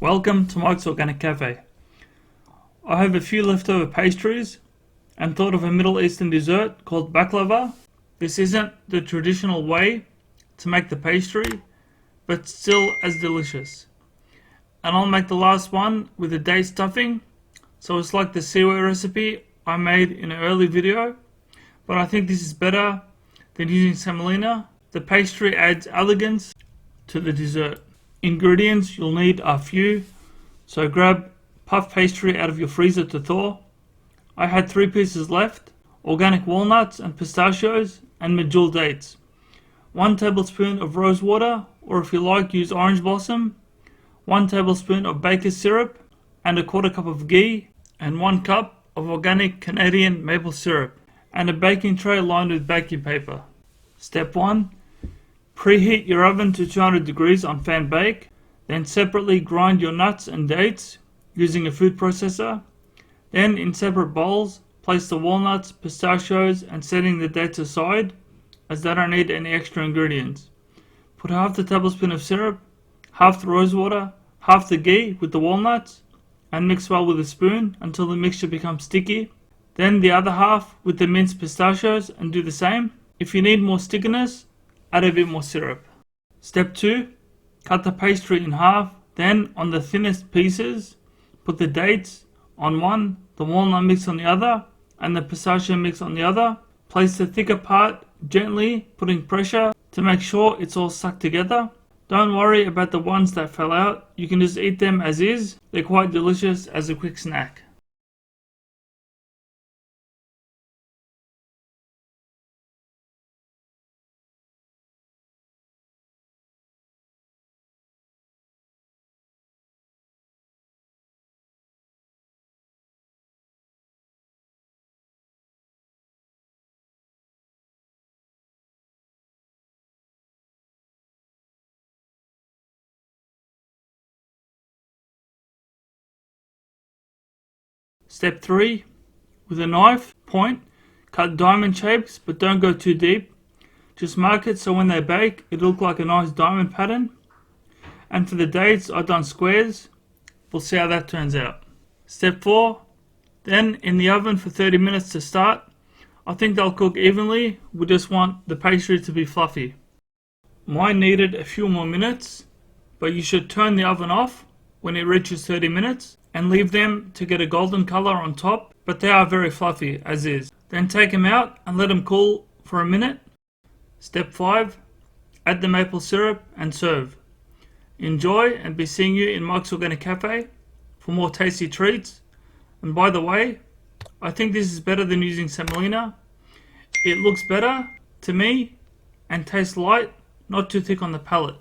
Welcome to Mike's Organic Cafe. I have a few leftover pastries and thought of a Middle Eastern dessert called baklava. This isn't the traditional way to make the pastry, but still as delicious. And I'll make the last one with a date stuffing, so it's like the siwwe recipe I made in an early video, but I think this is better than using semolina. The pastry adds elegance to the dessert. Ingredients you'll need are few, so grab puff pastry out of your freezer to thaw. I had 3 pieces left, organic walnuts and pistachios and medjool dates, 1 tablespoon of rose water, or if you like use orange blossom, 1 tablespoon of baker's syrup and a 1/4 cup of ghee, and 1 cup of organic Canadian maple syrup, and a baking tray lined with baking paper. Step 1. Preheat your oven to 200 degrees on fan bake, then separately grind your nuts and dates using a food processor. Then in separate bowls, place the walnuts, pistachios and setting the dates aside as they don't need any extra ingredients. Put half the tablespoon of syrup, half the rose water, half the ghee with the walnuts and mix well with a spoon until the mixture becomes sticky. Then the other half with the minced pistachios and do the same. If you need more stickiness, add a bit more syrup. Step 2. Cut the pastry in half, then on the thinnest pieces, put the dates on one, the walnut mix on the other, and the pistachio mix on the other. Place the thicker part gently, putting pressure to make sure it's all stuck together. Don't worry about the ones that fell out, you can just eat them as is. They're quite delicious as a quick snack. Step 3. With a knife, point, cut diamond shapes but don't go too deep. Just mark it so when they bake it'll look like a nice diamond pattern. And for the dates I've done squares. We'll see how that turns out. Step 4. Then in the oven for 30 minutes to start. I think they'll cook evenly, we just want the pastry to be fluffy. Mine needed a few more minutes, but you should turn the oven off when it reaches 30 minutes. And leave them to get a golden color on top, but they are very fluffy as is. Then take them out and let them cool for a minute. Step 5. Add the maple syrup and serve. Enjoy, and be seeing you in Mike's Organic Cafe for more tasty treats. And by the way, I think this is better than using semolina. It looks better to me and tastes light, not too thick on the palate.